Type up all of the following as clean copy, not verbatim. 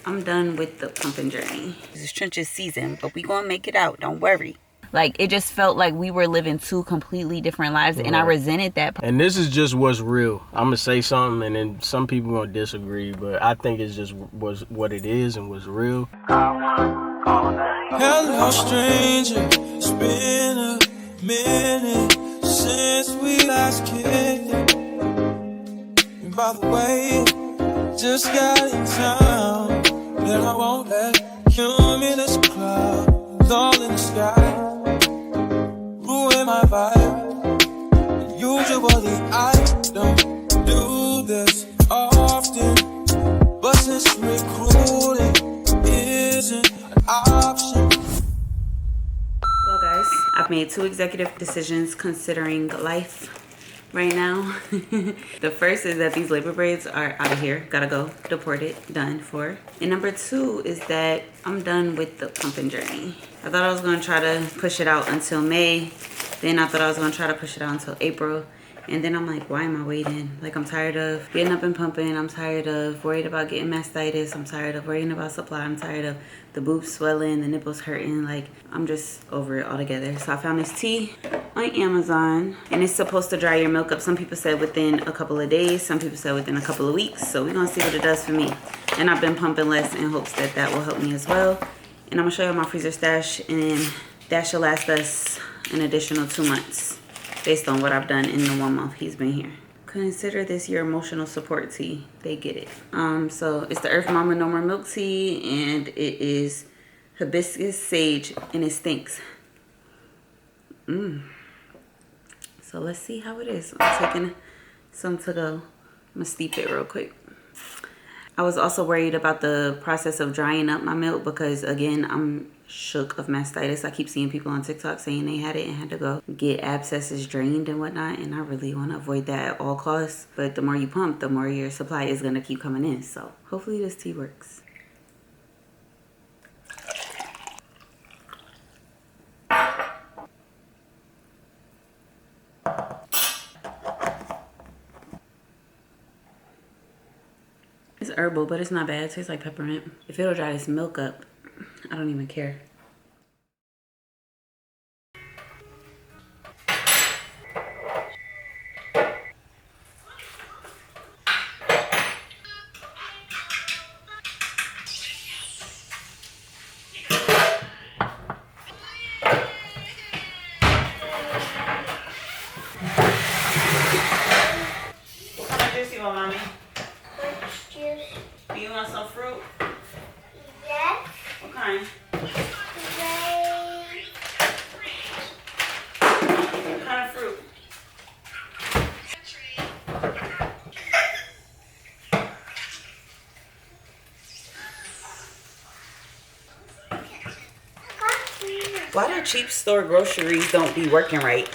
I'm done with the pumping journey. It's trenches season, but we gonna make it out. Don't worry. Like, it just felt like we were living two completely different lives, and I resented that. And this is just what's real. I'm gonna say something, and then some people gonna disagree, but I think it's just was what it is and what's real. Hello, stranger. It's been a minute since we last kicked it. And by the way, just got in town, and I won't let cumulus clouds all in the sky ruin my vibe. Usually I don't do this often, but since recruiting isn't an option. Well, guys, I've made 2 executive decisions considering life right now. The first is that these labor braids are out of here. Gotta go. Deported. Done for. And number 2 is that I'm done with the pumping journey. I thought I was going to try to push it out until May. Then I thought I was going to try to push it out until April. And then I'm like, why am I waiting? Like, I'm tired of getting up and pumping. I'm tired of worried about getting mastitis. I'm tired of worrying about supply. I'm tired of the boobs swelling, the nipples hurting. Like, I'm just over it altogether. So I found this tea on Amazon, and it's supposed to dry your milk up. Some people said within a couple of days. Some people said within a couple of weeks. So we're going to see what it does for me. And I've been pumping less in hopes that that will help me as well. And I'm going to show you my freezer stash, and that should last us an additional 2 months. Based on what I've done in the 1 month he's been here. Consider this your emotional support tea. They get it. So it's the Earth Mama No More Milk Tea, and it is hibiscus sage, and it stinks. So let's see how it is. I'm taking some to go. I'm gonna steep it real quick. I was also worried about the process of drying up my milk because, again, I'm shook of mastitis. I keep seeing people on TikTok saying they had it and had to go get abscesses drained and whatnot, and I really want to avoid that at all costs. But the more you pump, the more your supply is going to keep coming in. So hopefully this tea works. It's herbal, but it's not bad. It tastes like peppermint. If it'll dry this milk up, I don't even care. What kind of juice you want, Mommy? Do you want some fruit? Yes. What kind? What kind of fruit? Why do cheap store groceries don't be working right?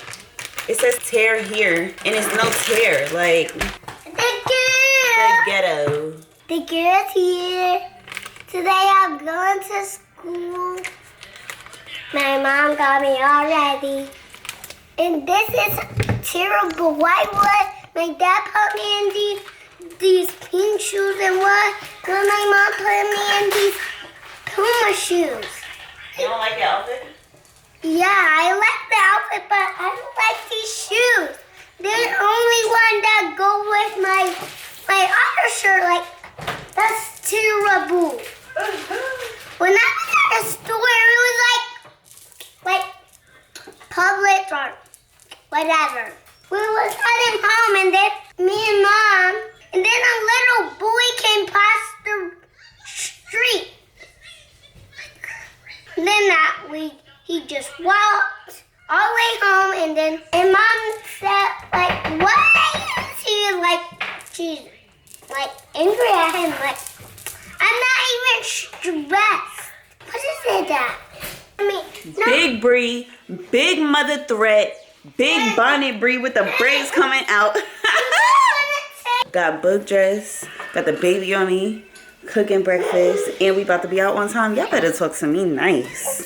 It says tear here, and it's no tear. Like, the ghetto. The girl's here. Today I'm going to school. My mom got me all ready. And this is terrible. Why would my dad put me in these pink shoes, and why would my mom put me in these Puma shoes? You don't like the outfit? Yeah, I like the outfit, but I don't like these shoes. They're the only one that go with my other shirt. Like, that's terrible. When I was at the store, it was like Publix or whatever. We was heading home, and then me and Mom, and then a little boy came past the street. And then he just walked all the way home, and Mom said, like, what? He was like, she's like angry at him, like, I'm not even stressed. What is it that? I mean, no. Big Bree, big mother threat, big bonnet Bree with the braids coming out. Got book dress, got the baby on me, cooking breakfast, and we about to be out on time. Y'all better talk to me nice.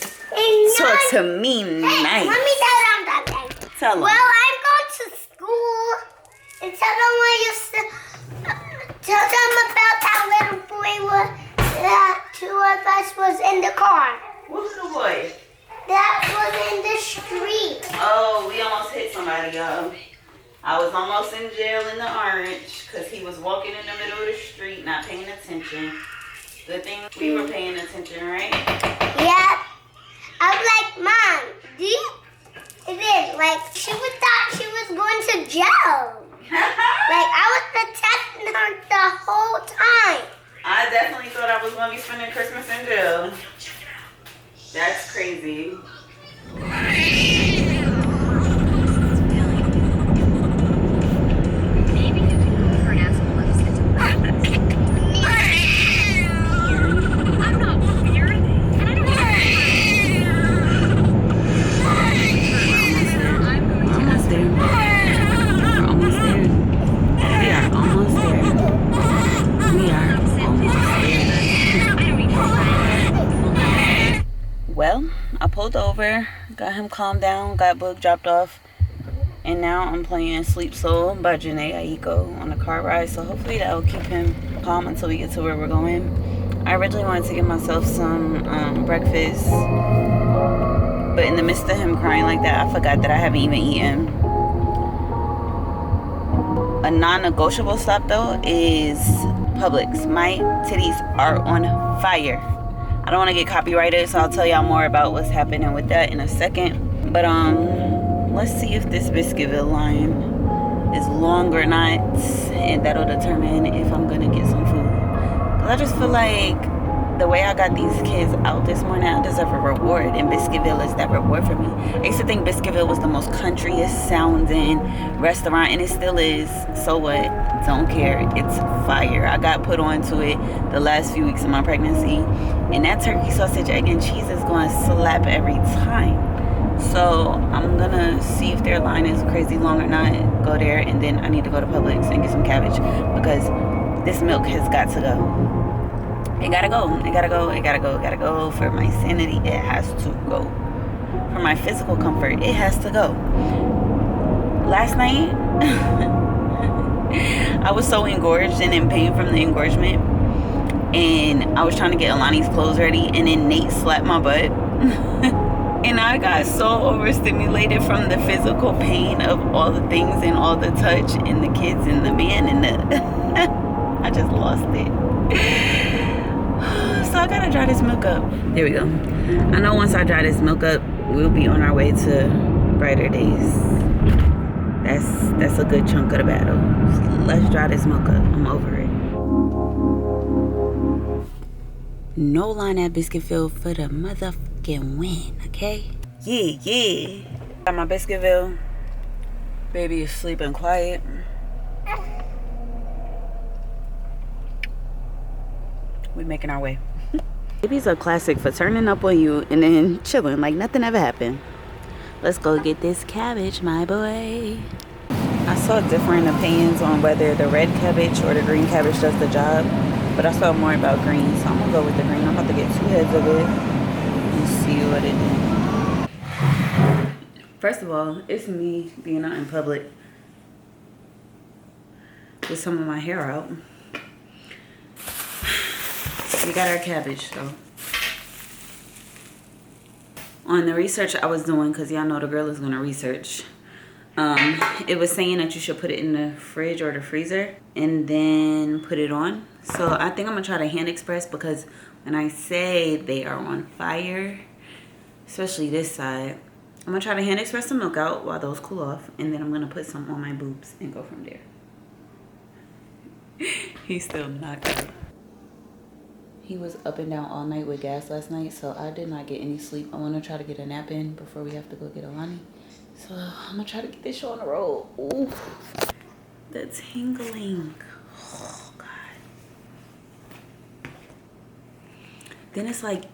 Talk to me nice. Let me tell them something. Tell them. Well, I'm going to school, and tell them about that little boy of us was in the car. What little boy? That was in the street. Oh, we almost hit somebody, y'all. I was almost in jail in the orange because he was walking in the middle of the street, not paying attention. Good thing we were paying attention, right? Yeah. I was like, Mom, do you? It is like she would thought she was going to jail. Like I was protecting her the whole time. I definitely thought I was going to be spending Christmas in jail. That's crazy. Well, I pulled over, got him calmed down, got Boob dropped off, and now I'm playing Sleep Soul by Janae Aiko on the car ride, so hopefully that will keep him calm until we get to where we're going. I originally wanted to get myself some breakfast, but in the midst of him crying like that, I forgot that I haven't even eaten. A non-negotiable stop though is Publix. My titties are on fire. I don't want to get copyrighted, so I'll tell y'all more about what's happening with that in a second. But let's see if this Biscuitville line is long or not, and that'll determine if I'm gonna get some food. Cause I just feel like the way I got these kids out this morning, I deserve a reward, and Biscuitville is that reward for me. I used to think Biscuitville was the most countryest sounding restaurant, and it still is. So what? Don't care. It's fire. I got put onto it the last few weeks of my pregnancy, and that turkey sausage, egg, and cheese is going to slap every time. So I'm gonna see if their line is crazy long or not, go there, and then I need to go to Publix and get some cabbage because this milk has got to go. It gotta go. It gotta go. It gotta go. It gotta go. For my sanity, it has to go. For my physical comfort, it has to go. Last night, I was so engorged and in pain from the engorgement, and I was trying to get Alani's clothes ready, and then Nate slapped my butt. And I got so overstimulated from the physical pain of all the things and all the touch and the kids and the man and the I just lost it. So I gotta dry this milk up. There we go. I know once I dry this milk up, we'll be on our way to brighter days. That's a good chunk of the battle. Let's dry this milk up. I'm over it. No line at Biscuitville for the motherfucking win, okay? Yeah. Got my Biscuitville. Baby is sleeping quiet. We're making our way. Babies are classic for turning up on you and then chilling like nothing ever happened. Let's go get this cabbage, my boy. I saw different opinions on whether the red cabbage or the green cabbage does the job, but I saw more about green, so I'm gonna go with the green. I'm about to get 2 heads of it and see what it does. First of all, it's me being out in public with some of my hair out. We got our cabbage though. On the research I was doing, because y'all know the girl is gonna research, it was saying that you should put it in the fridge or the freezer and then put it on. So I think I'm gonna try to hand express, because when I say they are on fire, especially this side, I'm gonna try to hand express the milk out while those cool off, and then I'm gonna put some on my boobs and go from there. He's still knocked out. He was up and down all night with gas last night, so I did not get any sleep. I want to try to get a nap in before we have to go get Alani. So I'm going to try to get this show on the road. Ooh, the tingling. Oh, God. Then it's like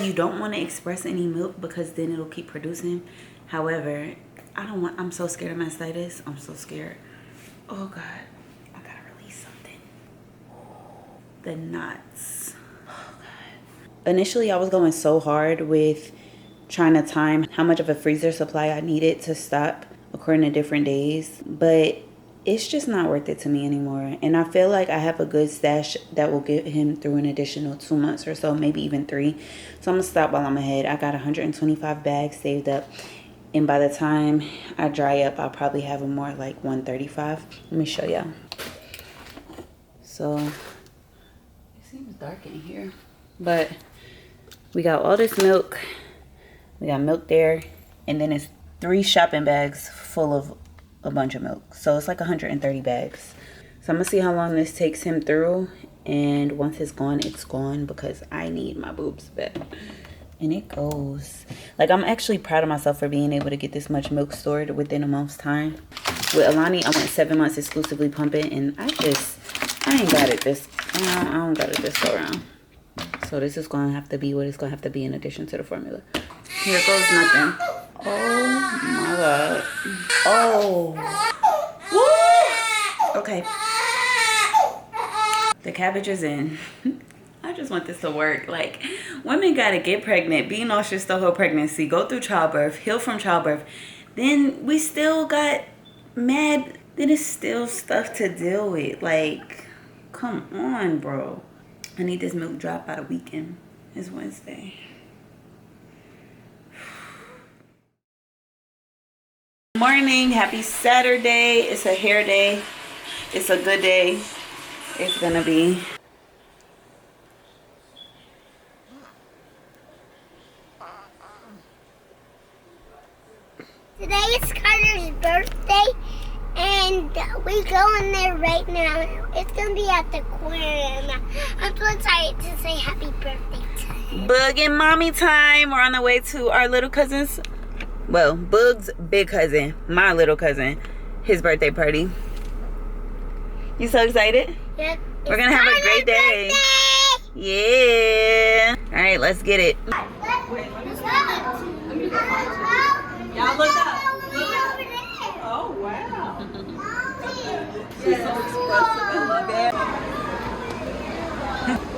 you don't want to express any milk because then it'll keep producing. However, I'm so scared of mastitis. I'm so scared. Oh, God. I got to release something. The knots. Initially, I was going so hard with trying to time how much of a freezer supply I needed to stop according to different days. But it's just not worth it to me anymore. And I feel like I have a good stash that will get him through an additional 2 months or so, maybe even 3. So I'm gonna stop while I'm ahead. I got 125 bags saved up, and by the time I dry up, I'll probably have them more like 135. Let me show y'all. So it seems dark in here, but we got all this milk. We got milk there, and then it's 3 shopping bags full of a bunch of milk. So it's like 130 bags. So I'm gonna see how long this takes him through, and once it's gone, it's gone, because I need my boobs back. And it goes. Like, I'm actually proud of myself for being able to get this much milk stored within a month's time. With Alani, I went 7 months exclusively pumping, and I ain't got it this, I don't got it this go around. So this is gonna have to be what it's gonna have to be in addition to the formula. Here goes nothing. Oh my God. Oh. Woo! Okay. The cabbage is in. I just want this to work. Like, women gotta get pregnant, be nauseous the whole pregnancy, go through childbirth, heal from childbirth. Then we still got mad. Then it's still stuff to deal with. Like, come on, bro. I need this milk drop by the weekend. It's Wednesday. Morning, happy Saturday. It's a hair day. It's a good day. It's gonna be. Today is Carter's birthday, and we go in there right now. It's gonna be at the aquarium. I'm so excited to say happy birthday to him. Boog and mommy time. We're on the way to our little cousin's, well, Boog's big cousin, my little cousin, his birthday party. You so excited? Yep. We're gonna have a great day. Yeah. All right, let's get it. Y'all look up. Oh, wow. She's so expressive. I love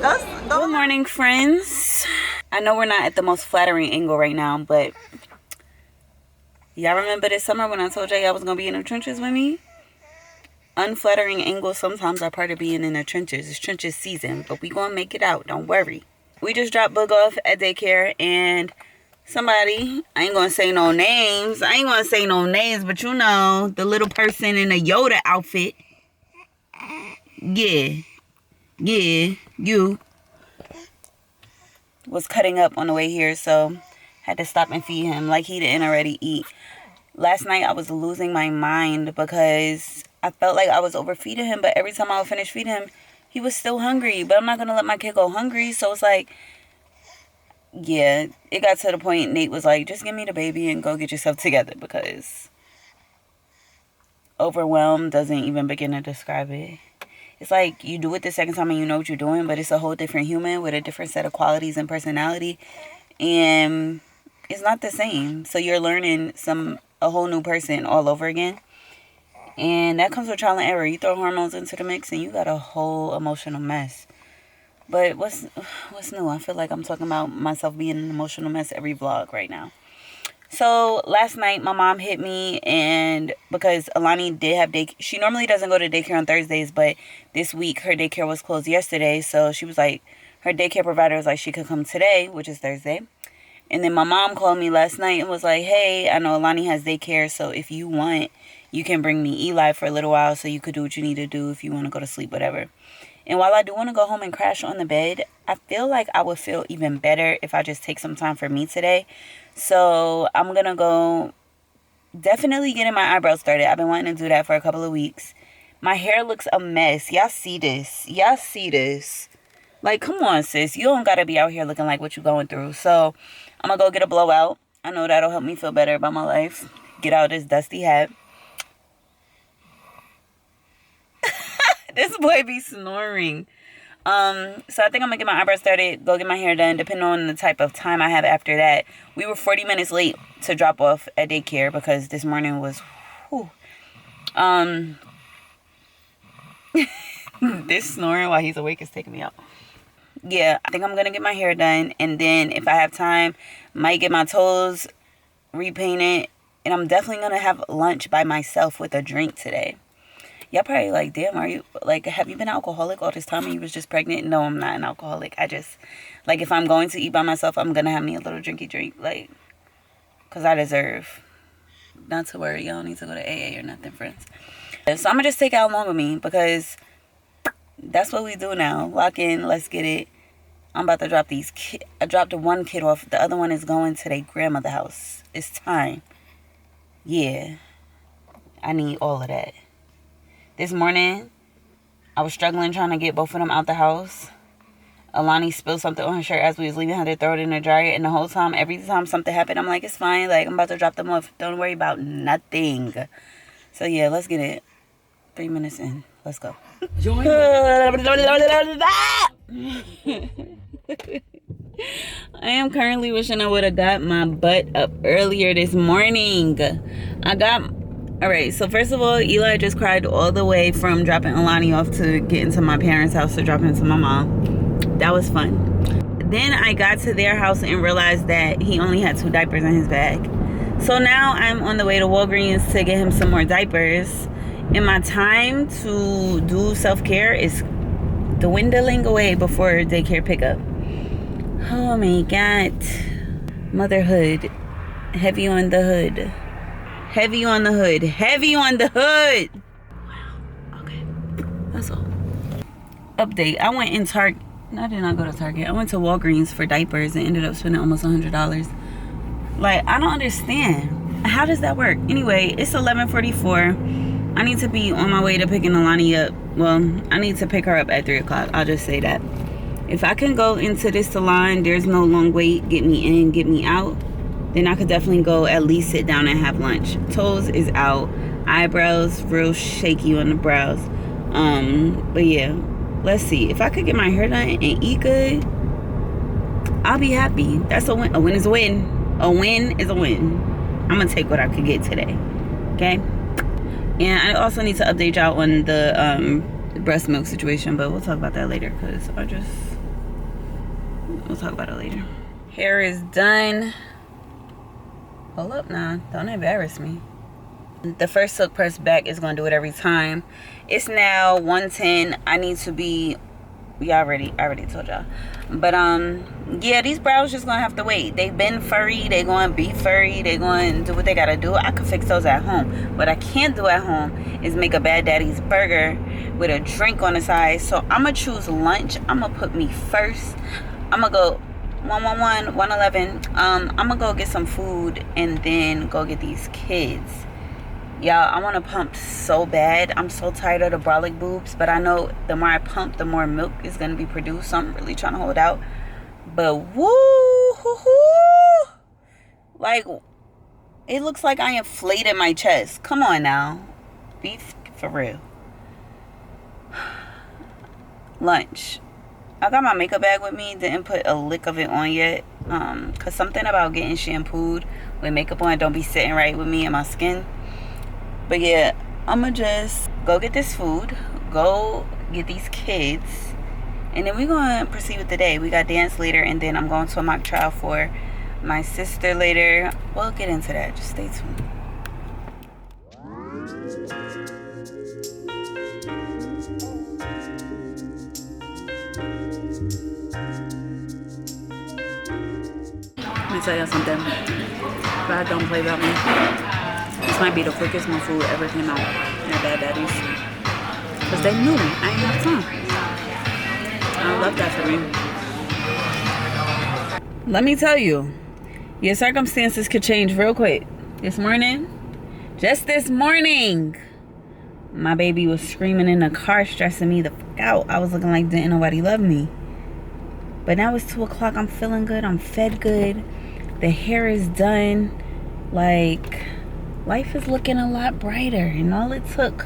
it. Good morning, friends. I know we're not at the most flattering angle right now, but y'all remember this summer when I told y'all I was going to be in the trenches with me? Unflattering angles sometimes are part of being in the trenches. It's trenches season, but we going to make it out. Don't worry. We just dropped Boog off at daycare, and somebody, I ain't gonna say no names, but you know, the little person in a Yoda outfit. Yeah, you was cutting up on the way here, so had to stop and feed him like he didn't already eat. Last night I was losing my mind because I felt like I was overfeeding him, but every time I would finish feeding him, he was still hungry. But I'm not gonna let my kid go hungry, so it's like, yeah, it got to the point Nate was like, just give me the baby and go get yourself together, because overwhelmed doesn't even begin to describe it. It's like you do it the second time and you know what you're doing, but it's a whole different human with a different set of qualities and personality, and it's not the same. So you're learning a whole new person all over again, and that comes with trial and error. You throw hormones into the mix and you got a whole emotional mess. But what's new? I feel like I'm talking about myself being an emotional mess every vlog right now. So last night my mom hit me, and because Alani did have daycare, she normally doesn't go to daycare on Thursdays, but this week her daycare was closed yesterday, so she was like, her daycare provider was like she could come today, which is Thursday. And then my mom called me last night and was like, hey, I know Alani has daycare, so if you want, you can bring me Eli for a little while so you could do what you need to do if you want to go to sleep, whatever. And while I do want to go home and crash on the bed, I feel like I would feel even better if I just take some time for me today. So I'm going to go definitely getting my eyebrows started. I've been wanting to do that for a couple of weeks. My hair looks a mess. Y'all see this. Like, come on, sis. You don't got to be out here looking like what you're going through. So I'm going to go get a blowout. I know that'll help me feel better about my life. Get out this dusty hat. This boy be snoring. So I think I'm gonna get my eyebrows started, go get my hair done, depending on the type of time I have after that. We were 40 minutes late to drop off at daycare because this morning was, this snoring while he's awake is taking me out. Yeah, I think I'm gonna get my hair done, and then if I have time, might get my toes repainted, and I'm definitely gonna have lunch by myself with a drink today. Y'all probably like, damn, are you, like, have you been alcoholic all this time and you was just pregnant? No, I'm not an alcoholic. I just, like, if I'm going to eat by myself, I'm going to have me a little drinky drink, like, because I deserve. Not to worry, y'all don't need to go to AA or nothing, friends. So I'm going to just take out along with me because that's what we do now. Lock in, let's get it. I'm about to drop these kids. I dropped the one kid off. The other one is going to their grandmother's house. It's time. Yeah. I need all of that. This morning, I was struggling trying to get both of them out the house. Alani spilled something on her shirt as we was leaving. I had to throw it in the dryer. And the whole time, every time something happened, I'm like, it's fine. Like, I'm about to drop them off. Don't worry about nothing. So, yeah, let's get it. 3 minutes in. Let's go. Join I am currently wishing I would have got my butt up earlier this morning. Alright, so first of all, Eli just cried all the way from dropping Alani off to getting to my parents' house to drop him to my mom. That was fun. Then I got to their house and realized that he only had 2 diapers in his bag. So now I'm on the way to Walgreens to get him some more diapers. And my time to do self-care is dwindling away before daycare pickup. Oh my God. Motherhood. Heavy on the hood. Heavy on the hood. Heavy on the hood. Wow. Okay. That's all. Update. I went in Target. No, I did not go to Target. I went to Walgreens for diapers and ended up spending almost $100. Like, I don't understand. How does that work? Anyway, it's 11:44. I need to be on my way to picking Alani up. Well, I need to pick her up at 3 o'clock. I'll just say that. If I can go into this salon, there's no long wait, get me in, get me out, then I could definitely go at least sit down and have lunch. Toes is out. Eyebrows real shaky on the brows. But yeah, let's see. If I could get my hair done and eat good, I'll be happy. That's a win. A win is a win. A win is a win. I'm gonna take what I could get today. Okay? And I also need to update y'all on the breast milk situation, but we'll talk about that later because we'll talk about it later. Hair is done. Hold up now. Don't embarrass me. The first silk press back is going to do it every time. It's now 1:10. I need to be... I already told y'all. But, yeah, these brows just going to have to wait. They've been furry. They're going to be furry. They're going to do what they got to do. I could fix those at home. What I can't do at home is make a Bad Daddy's burger with a drink on the side. So, I'm going to choose lunch. I'm going to put me first. I'm going to go 111, 111. I'm going to go get some food and then go get these kids. Y'all, I want to pump so bad. I'm so tired of the brolic boobs, but I know the more I pump, the more milk is going to be produced. So I'm really trying to hold out. But woo-hoo-hoo, like, it looks like I inflated my chest. Come on now. Be for real. Lunch. I got my makeup bag with me. Didn't put a lick of it on yet. Because something about getting shampooed with makeup on don't be sitting right with me and my skin. But yeah, I'm going to just go get this food, go get these kids, and then we're going to proceed with the day. We got dance later, and then I'm going to a mock trial for my sister later. We'll get into that. Just stay tuned. Let me tell y'all something. God don't play about me. This might be the quickest my food ever came out at Bad Daddy's. Because they knew I ain't have time. I love that for me. Let me tell you, your circumstances could change real quick. This morning, just this morning, my baby was screaming in the car, stressing me the fuck out. I was looking like didn't nobody love me. But now it's 2 o'clock. I'm feeling good. I'm fed good. The hair is done. Like... life is looking a lot brighter, and all it took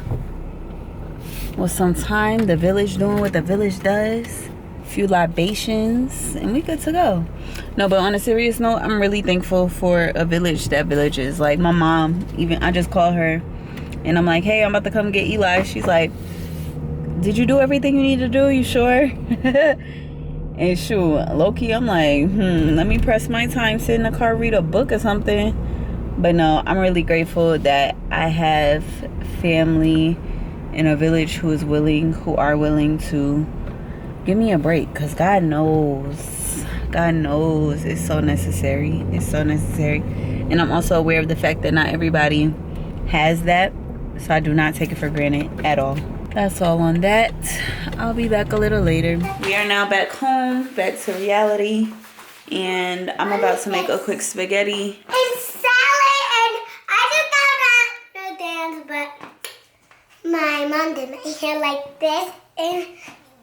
was some time, the village doing what the village does, a few libations, and we good to go. No, but on a serious note, I'm really thankful for a village that villages. Like my mom, even I just called her and I'm like, hey, I'm about to come get Eli. She's like, did you do everything you need to do? You sure? And shoot, low-key, I'm like, let me press my time, sit in the car, read a book or something. But no, I'm really grateful that I have family in a village who are willing to give me a break, because God knows it's so necessary. It's so necessary. And I'm also aware of the fact that not everybody has that, so I do not take it for granted at all. That's all on that. I'll be back a little later. We are now back home, back to reality, and I'm about to make a quick spaghetti and salad, and I just got no dance, but my mom did my hair like this, and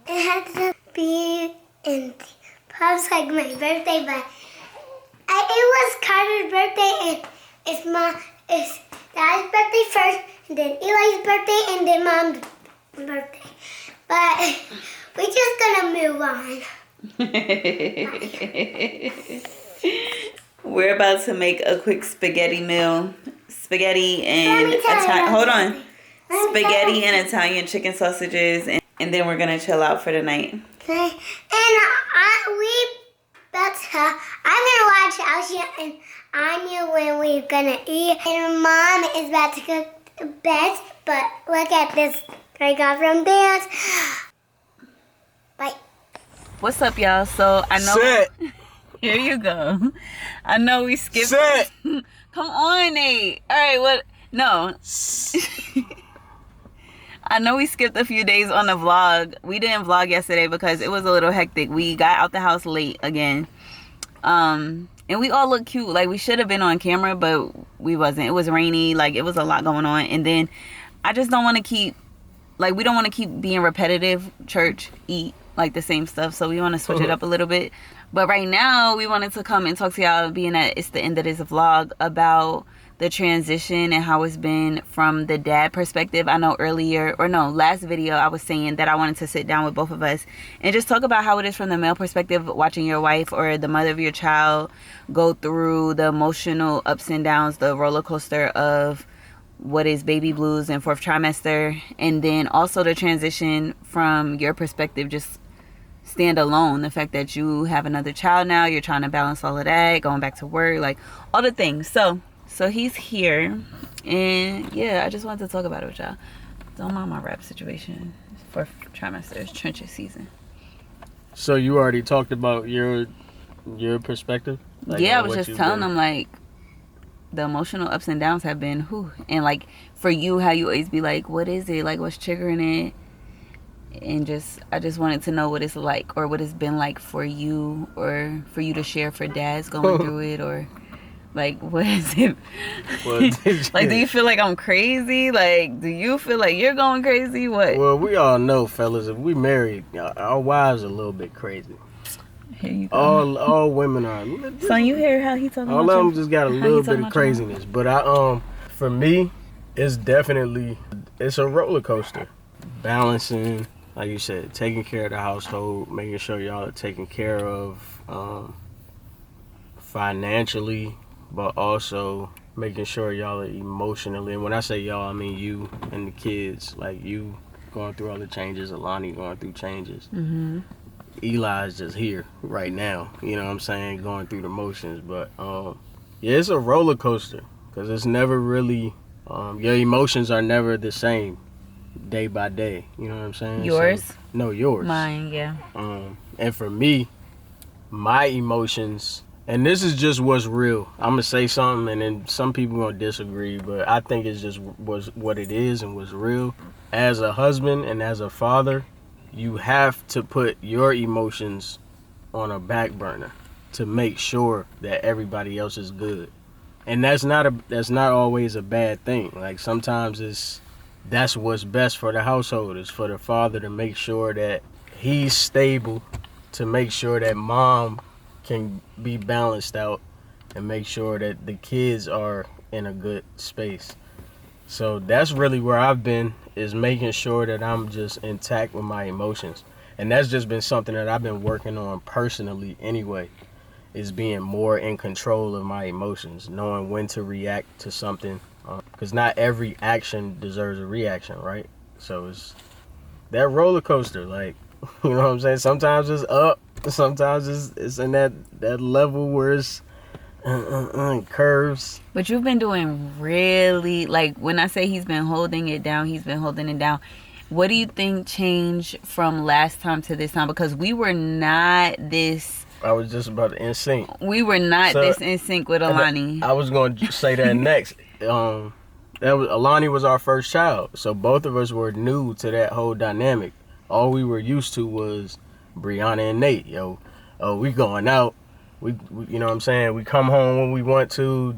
it had to be in perhaps like my birthday, but it was Carter's birthday, and it's Dad's birthday first, and then Eli's birthday, and then Mom's birthday. But we're just gonna move on. We're about to make a quick spaghetti meal. Spaghetti and spaghetti and Italian chicken sausages, and then we're gonna chill out for the night. Okay. And I'm gonna watch Elsie and Anya when we're gonna eat. And Mom is about to cook the best, but look at this I got from dance. Bye. What's up, y'all? So I know. Sit. Here you go. I know we skipped. Sit. Come on, Nate. All right, what? No. I know we skipped a few days on the vlog. We didn't vlog yesterday because it was a little hectic. We got out the house late again. And we all look cute. Like, we should have been on camera, but we wasn't. It was rainy. Like, it was a lot going on. And then I just don't want to keep, like, we don't want to keep being repetitive. Church, eat, like the same stuff. So we want to switch it up a little bit. But right now, we wanted to come and talk to y'all, being that it's the end of this vlog, about the transition and how it's been from the dad perspective. I know last video I was saying that I wanted to sit down with both of us and just talk about how it is from the male perspective, watching your wife or the mother of your child go through the emotional ups and downs, the roller coaster of what is baby blues and fourth trimester, and then also the transition from your perspective, just stand alone, the fact that you have another child now, you're trying to balance all of that, going back to work, like all the things. So he's here, and yeah, I just wanted to talk about it with y'all. Don't mind my rap situation. Fourth trimester is trenches season. So you already talked about your perspective? Like, yeah, I was just telling them, like, the emotional ups and downs have been, and like for you, how you always be like, what is it? Like, what's triggering it? And I just wanted to know what it's like, or what it's been like for you, or for you to share for dads going through it, or like, what is it? Like, do you feel like I'm crazy? Like, do you feel like you're going crazy? What? Well, we all know, fellas, if we married, our wives are a little bit crazy. Here you go. All women are. Son, you hear how he talking all about of them you? just got a little bit of craziness. But for me, it's a roller coaster. Balancing, like you said, taking care of the household, making sure y'all are taken care of financially, but also making sure y'all are emotionally. And when I say y'all, I mean you and the kids. Like, you going through all the changes, Alani going through changes. Mm-hmm. Eli's just here right now, you know what I'm saying, going through the motions. But yeah, it's a roller coaster, because it's never really your emotions are never the same day by day, you know what I'm saying? Yours? So, no, yours. Mine, yeah. And for me, my emotions, and this is just what's real. I'm gonna say something, and then some people gonna disagree, but I think it's just was what it is and what's real. As a husband and as a father, you have to put your emotions on a back burner to make sure that everybody else is good. And that's not always a bad thing. Like, sometimes that's what's best for the household, is for the father to make sure that he's stable, to make sure that mom can be balanced out, and make sure that the kids are in a good space. So that's really where I've been, is making sure that I'm just intact with my emotions. And that's just been something that I've been working on personally anyway, is being more in control of my emotions, knowing when to react to something, because not every action deserves a reaction, right? So it's that roller coaster, like, you know what I'm saying? Sometimes it's up, sometimes it's in that level where it's curves. But you've been doing really, like, when I say he's been holding it down, he's been holding it down. What do you think changed from last time to this time? Because we were not this... I was just about to in sync. We were not this in sync with Alani. I was going to say that next. Alani was our first child, so both of us were new to that whole dynamic. All we were used to was Briana and Nate. We going out. We you know what I'm saying? We come home when we want to,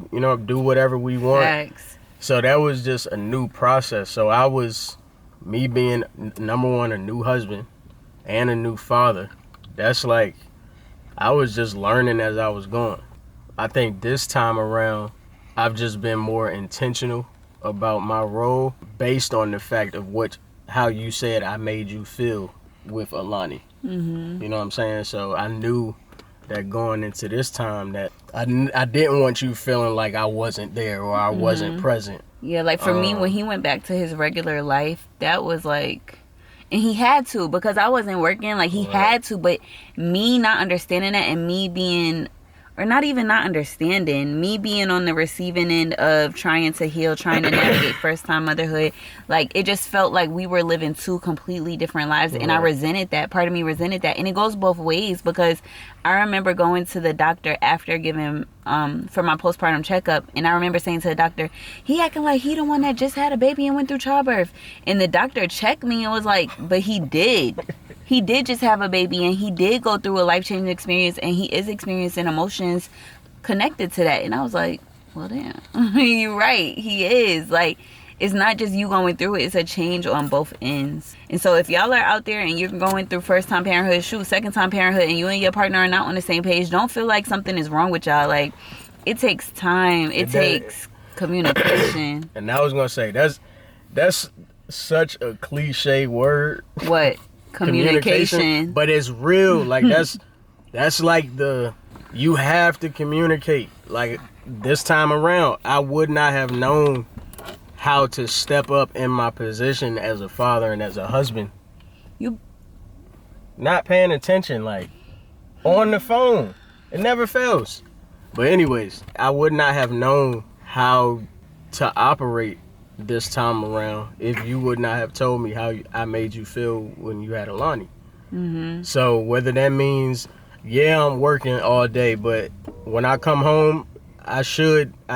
do whatever we want. Thanks. So that was just a new process. So I was, me being, number one, a new husband and a new father. That's like, I was just learning as I was going. I think this time around, I've just been more intentional about my role based on the fact of how you said I made you feel with Alani. Mm-hmm. You know what I'm saying? So I knew that going into this time that I didn't want you feeling like I wasn't there or I wasn't present. Yeah, like for me, when he went back to his regular life, that was like... And he had to, because I wasn't working. Like, he had to, but me not understanding that and me being... Or not even not understanding, me being on the receiving end of trying to heal, trying to navigate first-time motherhood, like, it just felt like we were living two completely different lives, and I resented that. Part of me resented that, and it goes both ways, because I remember going to the doctor after giving, for my postpartum checkup, and I remember saying to the doctor, he acting like he the one that just had a baby and went through childbirth, and the doctor checked me and was like, but he did. He did just have a baby, and he did go through a life-changing experience, and he is experiencing emotions connected to that. And I was like, well, damn. You're right. He is. Like, it's not just you going through it. It's a change on both ends. And so if y'all are out there and you're going through first-time parenthood, second-time parenthood, and you and your partner are not on the same page, don't feel like something is wrong with y'all. Like, it takes time. It takes communication. And I was going to say, that's such a cliche word. What? Communication. But it's real. Like, that's like you have to communicate. Like, this time around, I would not have known how to step up in my position as a father and as a husband. You not paying attention, like, on the phone. It never fails. But anyways, I would not have known how to operate this time around if you would not have told me how I made you feel when you had Alani. Mm-hmm. So whether that means, I'm working all day, but when I come home, I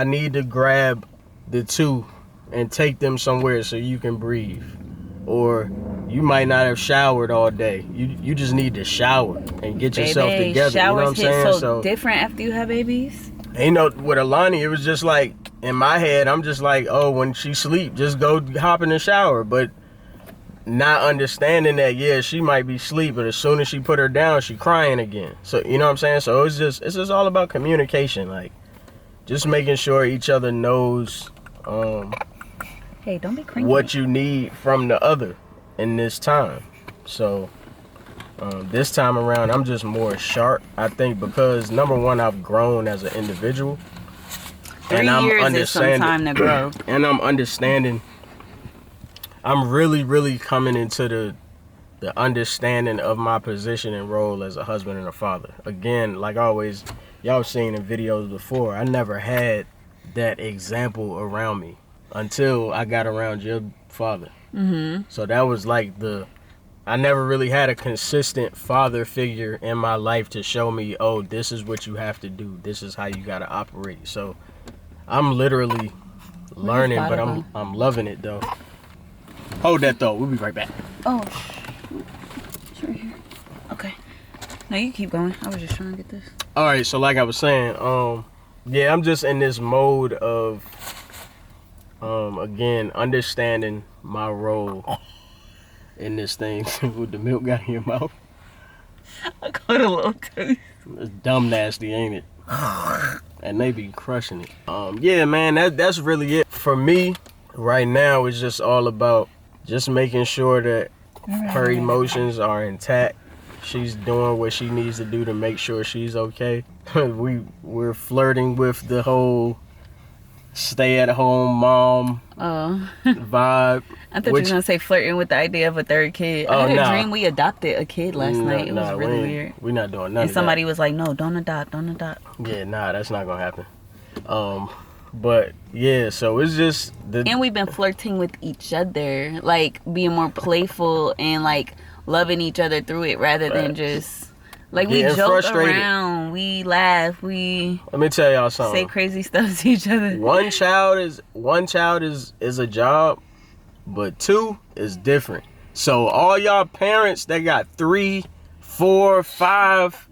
need to grab the two and take them somewhere so you can breathe. Or you might not have showered all day. You just need to shower and get yourself together. You know what I'm saying? So different after you have babies? With Alani, it was just like, in my head, I'm just like, oh, when she sleep, just go hop in the shower. But not understanding that, she might be asleep, but as soon as she put her down, she crying again. So, you know what I'm saying? So it's just all about communication. Like, just making sure each other knows hey, don't be cranky. What you need from the other in this time. So this time around, I'm just more sharp, I think, because number one, I've grown as an individual. 3 years is some time to grow. And I'm understanding. I'm really, really coming into the understanding of my position and role as a husband and a father. Again, like always, y'all seen in videos before, I never had that example around me until I got around your father. Mm-hmm. So that was like I never really had a consistent father figure in my life to show me, oh, this is what you have to do. This is how you got to operate. So I'm literally learning, but I'm loving it, though. Hold that thought. We'll be right back. Oh, it's right here. Okay. No, you keep going. I was just trying to get this. All right. So like I was saying, I'm just in this mode of, again, understanding my role in this thing. With the milk got in your mouth. I got a little taste. It's dumb nasty, ain't it? And they be crushing it. Man, that's really it. For me, right now, it's just all about just making sure that her emotions are intact. She's doing what she needs to do to make sure she's okay. We're flirting with the whole stay-at-home mom vibe. I thought you were gonna say flirting with the idea of a third kid. I had a dream we adopted a kid last night. It was really weird. We're not doing nothing. And somebody was like, "No, don't adopt." Yeah, that's not gonna happen. But yeah, so it's just and we've been flirting with each other, like being more playful and like loving each other through it rather than just like we joke around, we laugh, we. Let me tell y'all something. Say crazy stuff to each other. One child is a job, but 2 is different. So all y'all parents that got 3, 4, 5.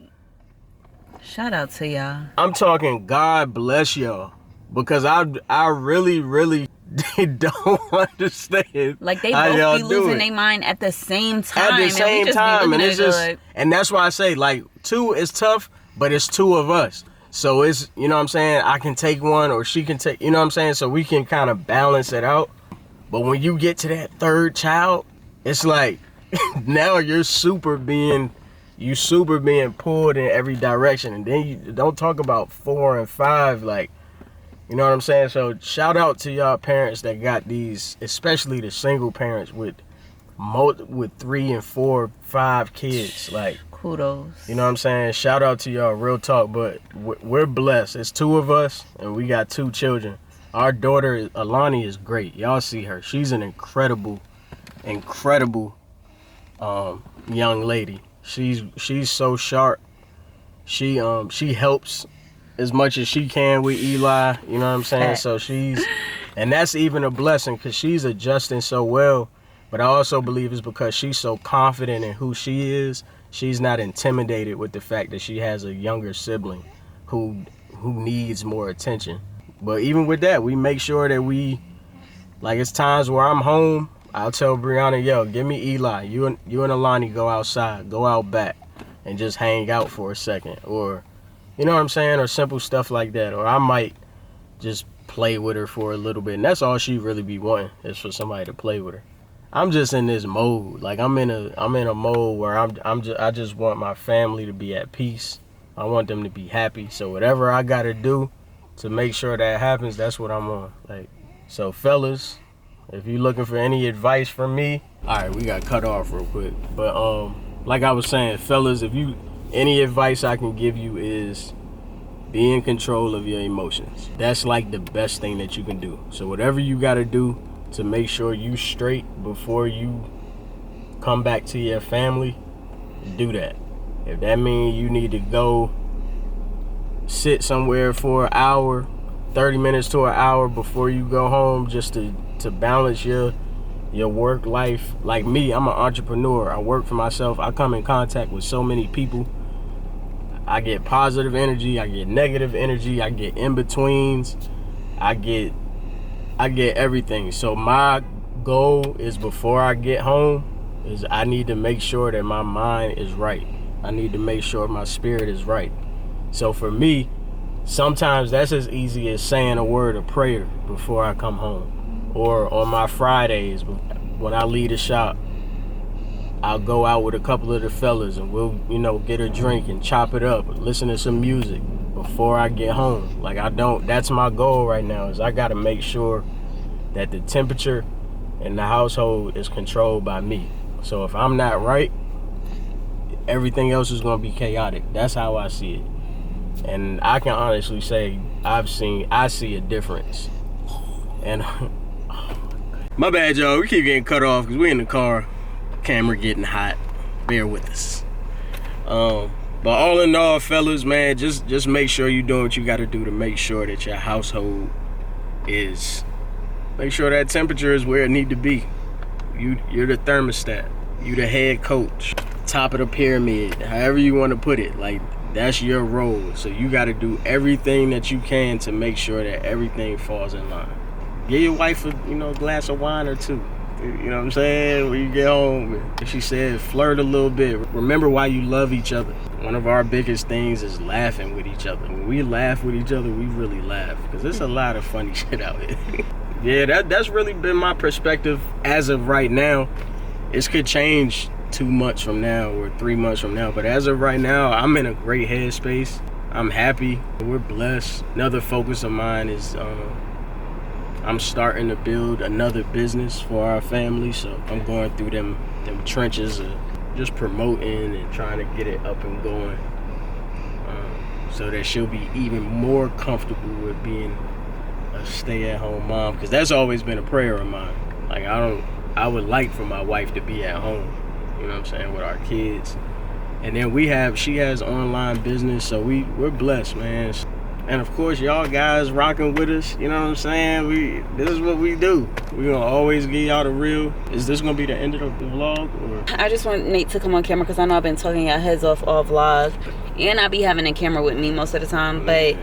Shout out to y'all. I'm talking God bless y'all. Because I really, really don't understand. Like they both be losing their mind at the same time. At the same time. And it's just like, and that's why I say like 2 is tough, but it's 2 of us. So it's, you know what I'm saying, I can take one or she can take, you know what I'm saying? So we can kind of balance it out. But when you get to that 3rd child, it's like now you're super being pulled in every direction. And then you don't talk about 4 and 5, like, you know what I'm saying? So shout out to y'all parents that got these, especially the single parents with 3 and 4, 5 kids. Like, kudos. You know what I'm saying? Shout out to y'all, real talk. But we're blessed. It's 2 of us, and we got 2 children. Our daughter Alani is great. Y'all see her. She's an incredible young lady. She's so sharp. She helps as much as she can with Eli, you know what I'm saying? So and that's even a blessing because she's adjusting so well. But I also believe it's because she's so confident in who she is. She's not intimidated with the fact that she has a younger sibling who needs more attention. But even with that, we make sure that like it's times where I'm home, I'll tell Briana, yo, give me Eli. You and Alani go outside, go out back and just hang out for a second. Or, you know what I'm saying? Or simple stuff like that. Or I might just play with her for a little bit. And that's all she really be wanting is for somebody to play with her. I'm just in this mode. Like I'm in a mode where I just want my family to be at peace. I want them to be happy. So whatever I gotta do to make sure that happens, that's what I'm on. Like, so fellas, if you looking for any advice from me, all right, we got cut off real quick. But like I was saying, fellas, any advice I can give you is be in control of your emotions. That's like the best thing that you can do. So whatever you gotta do to make sure you straight before you come back to your family, do that. If that means you need to go sit somewhere for an hour, 30 minutes to an hour before you go home just to balance your work life. Like me, I'm an entrepreneur. I work for myself. I come in contact with so many people. I get positive energy, I get negative energy, I get in-betweens, I get everything. So my goal is before I get home is I need to make sure that my mind is right. I need to make sure my spirit is right. So for me, sometimes that's as easy as saying a word of prayer before I come home. Or on my Fridays, when I leave the shop, I'll go out with a couple of the fellas and we'll, get a drink and chop it up, listen to some music before I get home. Like that's my goal right now is I gotta make sure that the temperature in the household is controlled by me. So if I'm not right, everything else is gonna be chaotic. That's how I see it. And I can honestly say I see a difference. And my bad, y'all. We keep getting cut off because we in the car. Camera getting hot. Bear with us. But all in all, fellas, man, just make sure you're doing what you got to do to make sure that your household make sure that temperature is where it need to be. You're the thermostat. You the head coach. Top of the pyramid. However you want to put it. Like, that's your role. So you got to do everything that you can to make sure that everything falls in line. Give your wife a glass of wine or two. You know what I'm saying? When you get home, she said, flirt a little bit. Remember why you love each other. One of our biggest things is laughing with each other. When we laugh with each other, we really laugh. Because there's a lot of funny shit out here. Yeah, that's really been my perspective as of right now. It could change 2 months from now or 3 months from now. But as of right now, I'm in a great headspace. I'm happy. We're blessed. Another focus of mine is I'm starting to build another business for our family, so I'm going through them trenches of just promoting and trying to get it up and going, so that she'll be even more comfortable with being a stay-at-home mom, because that's always been a prayer of mine. Like, I would like for my wife to be at home, you know what I'm saying, with our kids. And then she has online business, so we're blessed, man. And of course, y'all guys rocking with us, you know what I'm saying? This is what we do. We're gonna always give y'all the real. Is this gonna be the end of the vlog? Or? I just want Nate to come on camera because I know I've been talking y'all heads off all vlog. And I be having a camera with me most of the time, but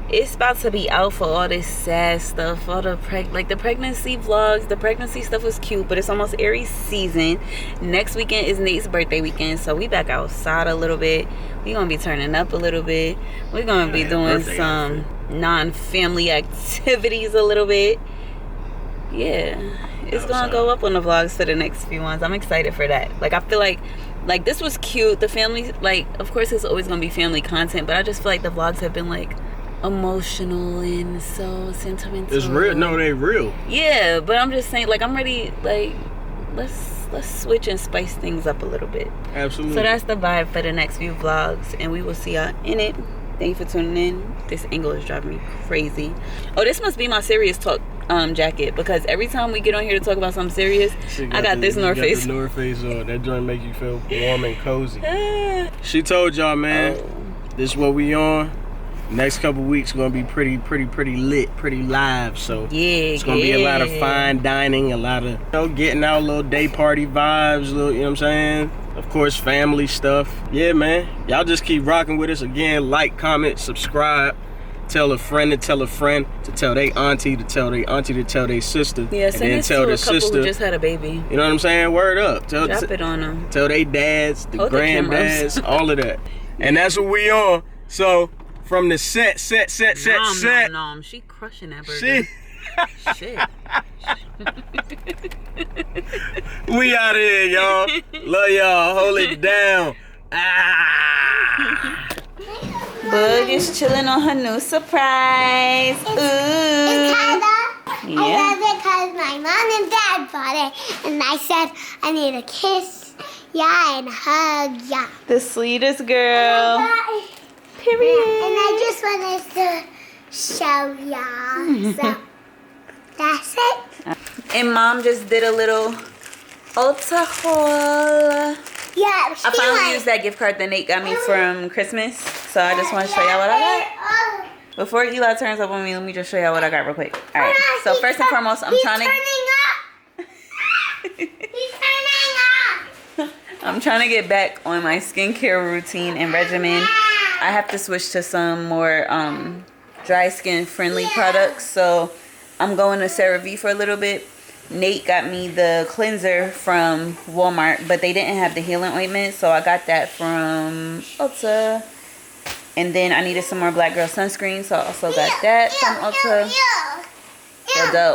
it's about to be out for all this sad stuff, all the pregnancy vlogs. The pregnancy stuff was cute, but it's almost Aries season. Next weekend is Nate's birthday weekend, so we back outside a little bit. We gonna be turning up a little bit. We're gonna be doing some non-family activities a little bit. Yeah, it's gonna go up on the vlogs for the next few ones. I'm excited for that. Like, I feel like this was cute. The family, like, of course it's always gonna be family content, but I just feel like the vlogs have been like emotional and so sentimental. It's real. No, they real. Yeah, but I'm just saying, like, I'm ready. Like, let's switch and spice things up a little bit. Absolutely. So that's the vibe for the next few vlogs, and we will see y'all in it. Thank you for tuning in. This angle is driving me crazy. Oh, this must be my serious talk jacket, because every time we get on here to talk about something serious, I got this North Face. The North Face on. That joint make you feel warm and cozy. She told y'all, man, this is what we on. Next couple weeks gonna be pretty lit, pretty live. So it's gonna be a lot of fine dining, a lot of, you know, getting out, little day party vibes, little, you know what I'm saying? Of course, family stuff. Yeah, man. Y'all just keep rocking with us. Again, like, comment, subscribe. Tell a friend to tell a friend to tell their auntie to tell their auntie to tell their sister. Yeah, send this to a couple who just had a baby. You know what I'm saying? Word up. Drop it on them. Tell their dads, the granddads, all of that. And that's what we on. So from the set. Nom. She crushing that burger. Shit. We out of here, y'all. Love y'all. Hold it down. Boog is chilling on her new surprise. It's kinda. I love it because my mom and dad bought it, and I said I need a kiss, yeah, and a hug, yeah. The sweetest girl. Period. And I just wanted to show y'all. So that's it. And mom just did a little Ulta haul. Yeah, I finally used that gift card that Nate got me from Christmas. So I just want to show y'all what I got. Before Eli turns up on me, let me just show y'all what I got real quick. All right. So first and foremost, I'm trying to get back on my skincare routine and regimen. I have to switch to some more dry skin friendly products. So I'm going to CeraVe for a little bit. Nate got me the cleanser from Walmart, but they didn't have the healing ointment, so I got that from Ulta. And then I needed some more Black Girl sunscreen, so I also got that from Ulta.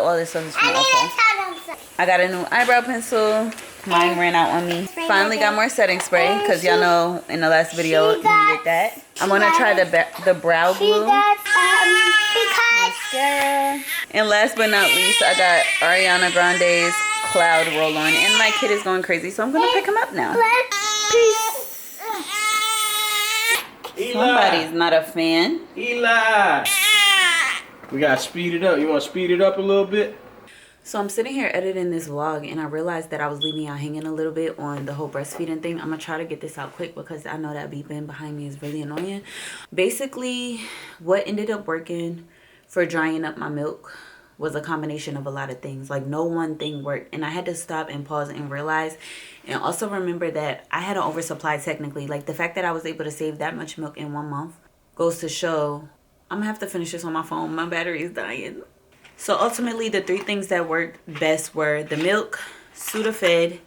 All this stuff is from Ulta. I got a new eyebrow pencil. Mine ran out on me. Finally got more setting spray, because y'all know in the last video you needed that. I'm going to try the brow glue. Mascara. And last but not least, I got Ariana Grande's Cloud Roll-On. And my kid is going crazy, so I'm going to pick him up now. Peace. Eli. Somebody's not a fan. Eli. We got to speed it up. You want to speed it up a little bit? So I'm sitting here editing this vlog, and I realized that I was leaving y'all hanging a little bit on the whole breastfeeding thing. I'm gonna try to get this out quick because I know that beeping behind me is really annoying. Basically, what ended up working for drying up my milk was a combination of a lot of things. Like, no one thing worked, and I had to stop and pause and realize, and also remember that I had an oversupply technically. Like, the fact that I was able to save that much milk in 1 month goes to show. I'm gonna have to finish this on my phone. My battery is dying. So ultimately, the 3 things that worked best were the milk, Sudafed,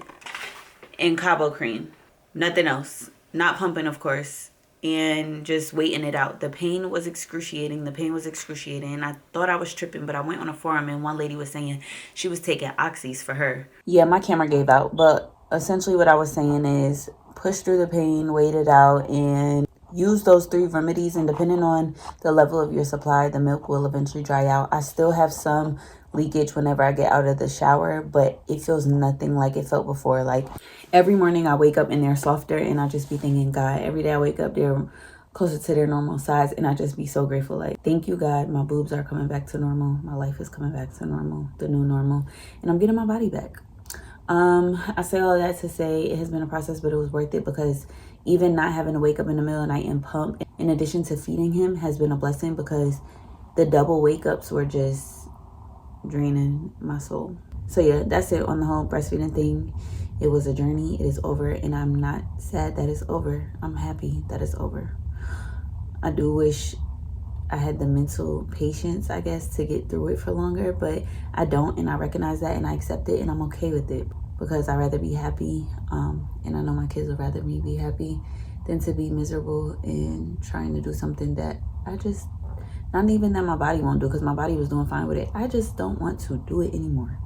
and Cabo cream. Nothing else. Not pumping, of course. And just waiting it out. The pain was excruciating. And I thought I was tripping, but I went on a forum and one lady was saying she was taking oxys for her. Yeah, my camera gave out. But essentially what I was saying is push through the pain, wait it out, and use those 3 remedies, and depending on the level of your supply, the milk will eventually dry out. I still have some leakage whenever I get out of the shower, but it feels nothing like it felt before. Like every morning I wake up and they're softer, and I just be thinking, God, every day I wake up they're closer to their normal size, and I just be so grateful. Like, thank you, God, my boobs are coming back to normal, my life is coming back to normal, the new normal, and I'm getting my body back. I say all of that to say it has been a process, but it was worth it, because even not having to wake up in the middle of the night and pump, in addition to feeding him, has been a blessing, because the double wake ups were just draining my soul. So yeah, that's it on the whole breastfeeding thing. It was a journey. It is over, and I'm not sad that it's over. I'm happy that it's over. I do wish I had the mental patience, I guess, to get through it for longer, but I don't, and I recognize that, and I accept it, and I'm okay with it, because I'd rather be happy, and I know my kids would rather me be happy than to be miserable and trying to do something that I just, not even that my body won't do, because my body was doing fine with it. I just don't want to do it anymore.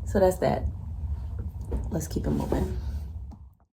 So that's that. Let's keep it moving.